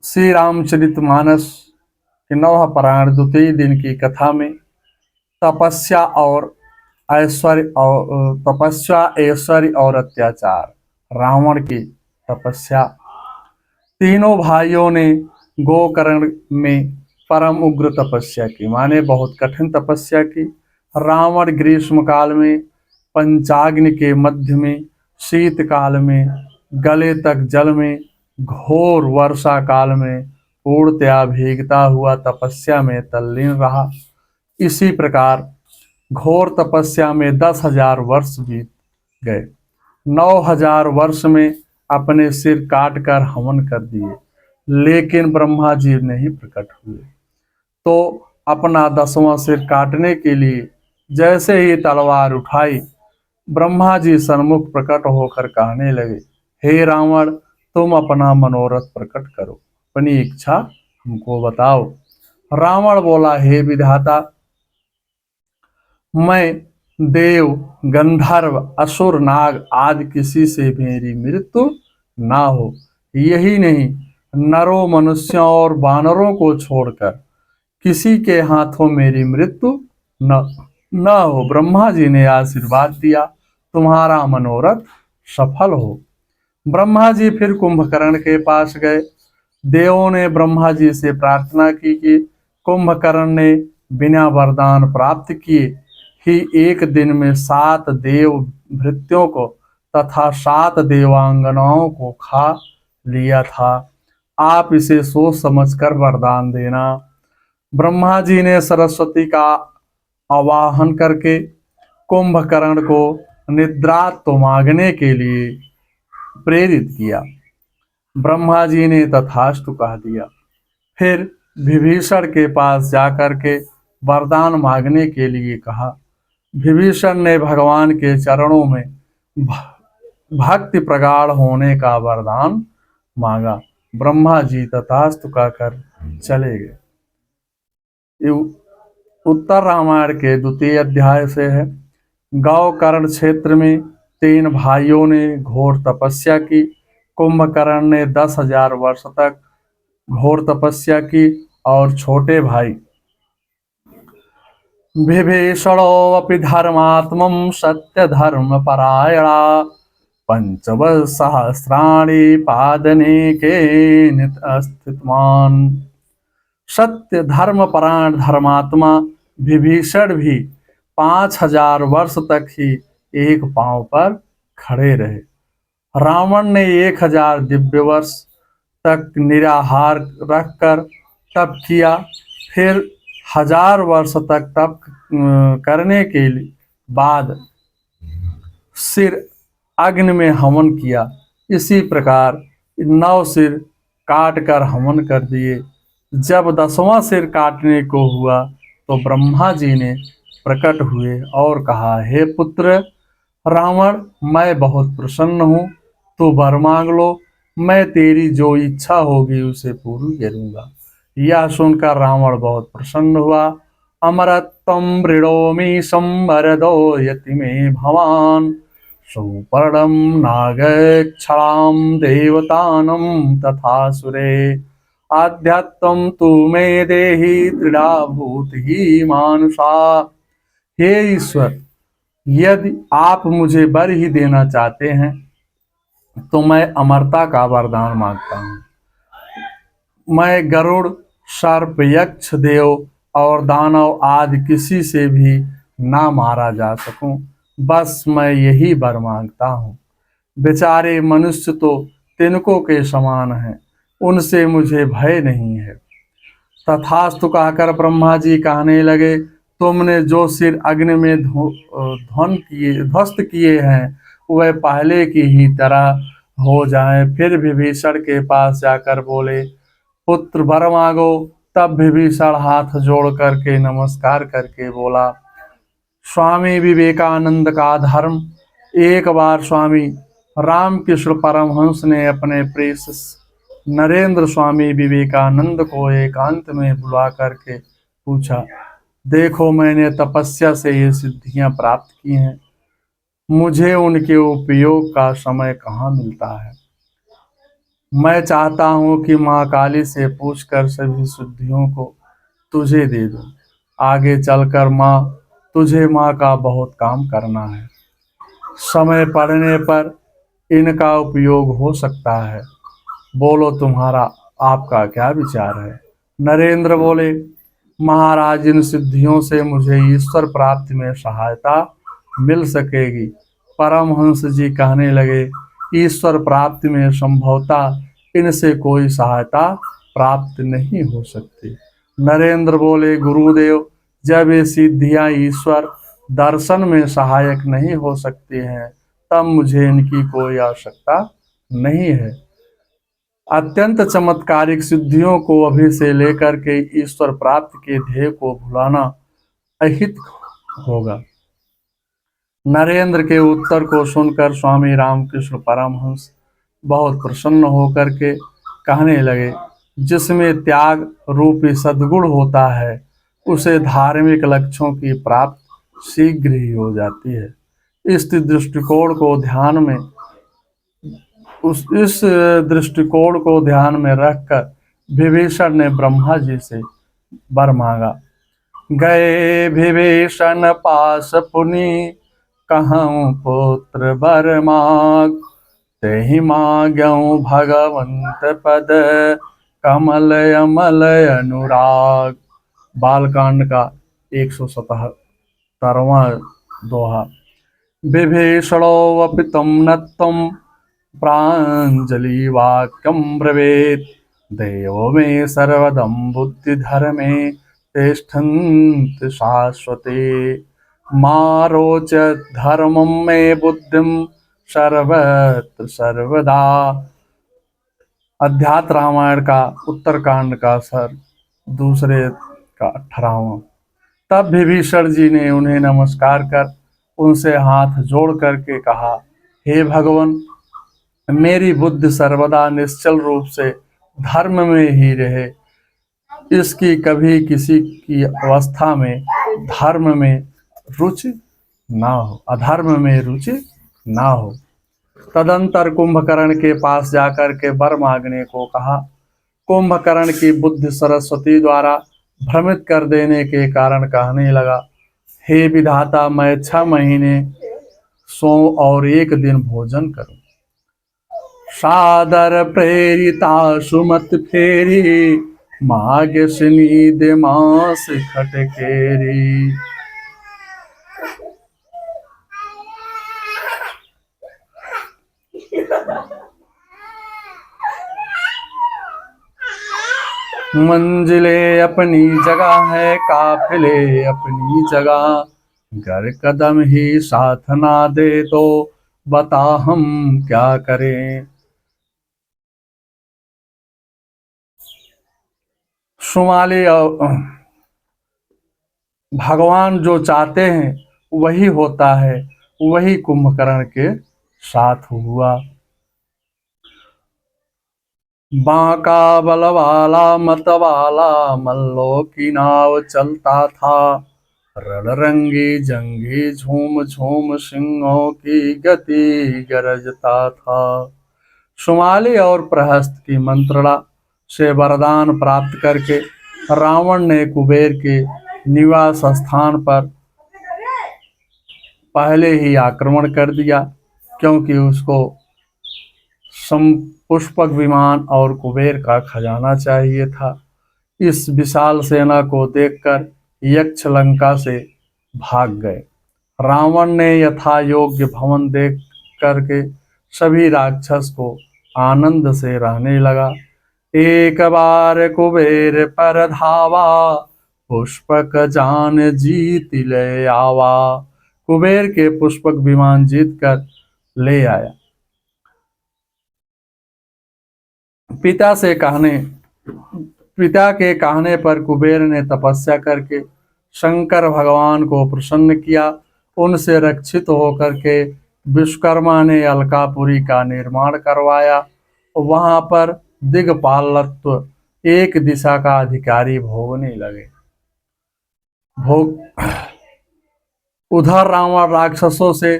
श्री रामचरितमानस के नवह पारायण द्वितीय दिन की कथा में तपस्या और ऐश्वर्य और अत्याचार। रावण की तपस्या। तीनों भाइयों ने गोकर्ण में परम उग्र तपस्या की, माने बहुत कठिन तपस्या की। रावण ग्रीष्म काल में पंचाग्नि के मध्य में, शीतकाल में गले तक जल में, घोर वर्षा काल में पूर्णतया भीगता हुआ तपस्या में तल्लीन रहा। इसी प्रकार घोर तपस्या में 10,000 वर्ष बीत गए। 9,000 वर्ष में अपने सिर काट कर हवन कर दिए, लेकिन ब्रह्मा जी नहीं प्रकट हुए। तो अपना 10वां सिर काटने के लिए जैसे ही तलवार उठाई, ब्रह्मा जी सन्मुख प्रकट होकर कहने लगे, हे रावण, तुम अपना मनोरथ प्रकट करो, अपनी इच्छा हमको बताओ। रावण बोला, हे विधाता, मैं देव, गंधर्व, असुर, नाग आदि किसी से मेरी मृत्यु ना हो। यही नहीं, नरों, मनुष्यों और वानरों को छोड़कर किसी के हाथों मेरी मृत्यु न हो। ब्रह्मा जी ने आशीर्वाद दिया, तुम्हारा मनोरथ सफल हो। ब्रह्मा जी फिर कुंभकर्ण के पास गए। देवों ने ब्रह्मा जी से प्रार्थना की कि कुंभकर्ण ने बिना वरदान प्राप्त किए ही एक दिन में 7 देव भृत्यों को तथा 7 देवांगनाओं को खा लिया था। आप इसे सोच समझकर वरदान देना। ब्रह्मा जी ने सरस्वती का आवाहन करके कुंभकर्ण को निद्रा तो मांगने के लिए प्रेरित किया। ब्रह्मा जी ने तथास्तु कह दिया। फिर विभीषण के पास जाकर के वरदान मांगने के लिए कहा। विभीषण ने भगवान के चरणों में भक्ति प्रगाढ़ होने का वरदान मांगा। ब्रह्मा जी तथास्तु कहकर चले गए। ये उत्तर रामायण के द्वितीय अध्याय से है। गोकर्ण क्षेत्र में 3 भाइयों ने घोर तपस्या की। कुंभकर्ण ने 10,000 वर्ष तक घोर तपस्या की और छोटे भाई विभीषणोऽपि धर्मात्मं सत्यधर्मपरायणा पंचवत्सहस्राणि पादनेके स्थितवान्। सत्य धर्मपरायण धर्मात्मा विभीषण भी 5,000 वर्ष तक ही एक पांव पर खड़े रहे। रावण ने 1,000 दिव्य वर्ष तक निराहार रखकर तप किया। फिर 1,000 वर्ष तक तप करने के बाद सिर अग्नि में हवन किया। इसी प्रकार 9 सिर काट कर हवन कर दिए। जब 10वां सिर काटने को हुआ तो ब्रह्मा जी ने प्रकट हुए और कहा, हे पुत्र रावण, मैं बहुत प्रसन्न हूँ, तू वर मांग लो, मैं तेरी जो इच्छा होगी उसे पूरी करूंगा। यह सुनकर रावण बहुत प्रसन्न हुआ। अमरत्वं मृणोमि संवरदो यति मे भवान सुपर्णं नागक्षरां देवतानं तथासुरे आध्यात्मं तु मे देहि दृढ़ाभूतिः मानुषा। हे ईश्वर, यदि आप मुझे वर ही देना चाहते हैं तो मैं अमरता का वरदान मांगता हूँ। मैं गरुड़, सर्प, यक्ष, देव और दानव आदि किसी से भी ना मारा जा सकूं, बस मैं यही वर मांगता हूँ। बेचारे मनुष्य तो तिनकों के समान हैं, उनसे मुझे भय नहीं है। तथास्तु कहकर ब्रह्मा जी कहने लगे, तुमने जो सिर अग्नि में ध्वस्त किए हैं वह पहले की ही तरह हो जाए। फिर विभीषण के पास जाकर बोले, पुत्र वर मांगो। तब विभीषण हाथ जोड़ करके नमस्कार करके बोला, स्वामी विवेकानंद का धर्म। एक बार स्वामी रामकृष्ण परमहंस ने अपने प्रिय नरेंद्र स्वामी विवेकानंद को एकांत में बुला करके पूछा, देखो मैंने तपस्या से ये सिद्धियां प्राप्त की हैं, मुझे उनके उपयोग का समय कहाँ मिलता है। मैं चाहता हूँ कि माँ काली से पूछकर सभी सिद्धियों को तुझे दे दूँ। आगे चलकर माँ तुझे माँ का बहुत काम करना है। समय पड़ने पर इनका उपयोग हो सकता है। बोलो तुम्हारा आपका क्या विचार है? नरेंद्र बोले, महाराज, इन सिद्धियों से मुझे ईश्वर प्राप्ति में सहायता मिल सकेगी। परमहंस जी कहने लगे, ईश्वर प्राप्ति में संभवतः इनसे कोई सहायता प्राप्त नहीं हो सकती। नरेंद्र बोले, गुरुदेव, जब ये सिद्धियां ईश्वर दर्शन में सहायक नहीं हो सकती हैं, तब मुझे इनकी कोई आवश्यकता नहीं है। अत्यंत चमत्कारिक सिद्धियों को अभी से लेकर के ईश्वर प्राप्ति के ध्येय को भुलाना अहित होगा। नरेंद्र के उत्तर को सुनकर स्वामी रामकृष्ण परमहंस बहुत प्रसन्न होकर के कहने लगे, जिसमें त्याग रूपी सद्गुण होता है, उसे धार्मिक लक्ष्यों की प्राप्ति शीघ्र ही हो जाती है। इस दृष्टिकोण को ध्यान में इस दृष्टिकोण को ध्यान में रखकर विभीषण ने ब्रह्मा जी से वर मांगा। गए विभीषण पास पुनि, कहूँ पुत्र वर माग। तेहि माग्यऊ भगवंत पद, कमल अमल अनुराग। बालकांड का 177वां दोहा। विभीषणोऽपि तं नत्वं प्राञ्जलि वाक्यं ब्रवीत्। देवो मे सर्वदं बुद्धिधर्मे, तिष्ठन्ति शाश्वते। मा रोचत धर्मं मे बुद्धिं, सर्वत्र सर्वदा। अध्यात्म रामायण का उत्तरकांड का सर दूसरे का 18वां। तब विभीषण जी ने उन्हें नमस्कार कर उनसे हाथ जोड़ करके कहा, हे भगवान, मेरी बुद्धि सर्वदा निश्चल रूप से धर्म में ही रहे। इसकी कभी किसी की अवस्था में धर्म में रुचि ना हो, अधर्म में रुचि ना हो। तदंतर कुंभकर्ण के पास जाकर के वर मांगने को कहा। कुंभकर्ण की बुद्धि सरस्वती द्वारा भ्रमित कर देने के कारण कहने लगा, हे विधाता, मैं 6 महीने सो और 1 दिन भोजन करूं। सादर प्रेरिता सुमत फेरी, माग सुनीद मास खटकेरी। मंजिले अपनी जगह है, काफिले अपनी जगह। घर कदम ही साथ ना दे तो बता हम क्या करें। शुमाली भगवान जो चाहते हैं वही होता है, वही कुंभकर्ण के साथ हुआ। बांका बलवाला मतवाला, मल्लों की नाव चलता था। रणरंगी जंगी झूम झूम, सिंहों की गति गरजता था। शुमाली और प्रहस्त की मंत्रणा से वरदान प्राप्त करके रावण ने कुबेर के निवास स्थान पर पहले ही आक्रमण कर दिया, क्योंकि उसको पुष्पक विमान और कुबेर का खजाना चाहिए था। इस विशाल सेना को देखकर यक्ष लंका से भाग गए। रावण ने यथा योग्य भवन देख करके सभी राक्षस को आनंद से रहने लगा। एक बार कुबेर पर धावा, पुष्पक जान जीत ले आवा। कुबेर के पुष्पक विमान जीत कर ले आया। पिता के कहने पर कुबेर ने तपस्या करके शंकर भगवान को प्रसन्न किया। उनसे रक्षित होकर के विश्वकर्मा ने अलकापुरी का निर्माण करवाया। वहां पर दिग्पालत्व एक दिशा का अधिकारी भोगने लगे। उधर रावण राक्षसों से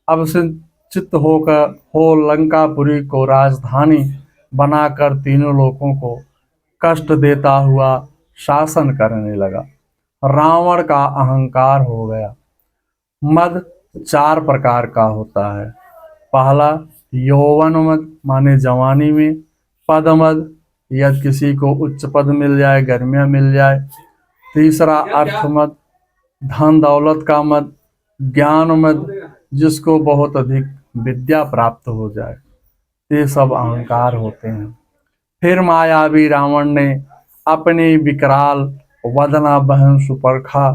अवसित होकर लंकापुरी को राजधानी बनाकर तीनों लोगों को कष्ट देता हुआ शासन करने लगा। रावण का अहंकार हो गया। मद 4 प्रकार का होता है। पहला यौवन मद माने जवानी में, पद मद यदि किसी को उच्च पद मिल जाए, गर्मियां मिल जाए। तीसरा अर्थ मद, धन दौलत का मद। ज्ञान मद, जिसको बहुत अधिक विद्या प्राप्त हो जाए। ये सब अहंकार होते हैं। फिर मायावी रावण ने अपनी विकराल वदना बहन सुपर्खा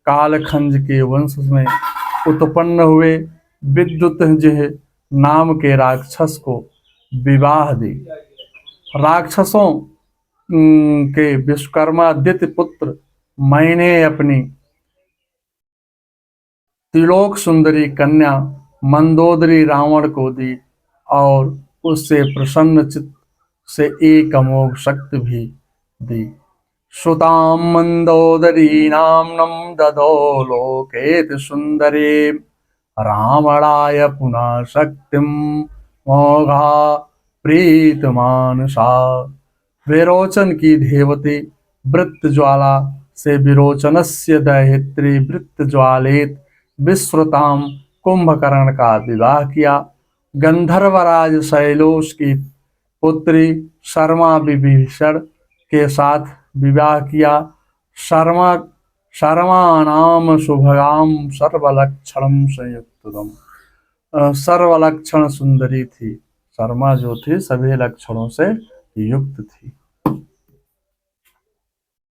कालखंज के वंश में उत्पन्न हुए विद्युतजय नाम के राक्षस को विवाह दी। राक्षसों के विश्वकर्मादित्य पुत्र मैंने अपनी त्रिलोक सुंदरी कन्या मंदोदरी रावण को दी और उससे प्रसन्न चित्त से एक अमोघ शक्ति भी दी। सुतां मंदोदरी नाम्नं ददौ लोकेति सुंदरी रावणाय पुनः शक्तिं मोघा प्रीतमानसा। विरोचन की देवती वृत्त ज्वाला से विरोचनस्य दैहित्री वृत्त ज्वालेत विश्रुताम कुंभकर्ण का विवाह किया। गंधर्वराज शैलोश की पुत्री शर्मा विभीषण के साथ विवाह किया। शर्मा शर्मा नाम शुभगाम सर्वलक्षणम संयुक्तम। सर्वलक्षण सुंदरी थी। शर्मा जो थी सभी लक्षणों से युक्त थी।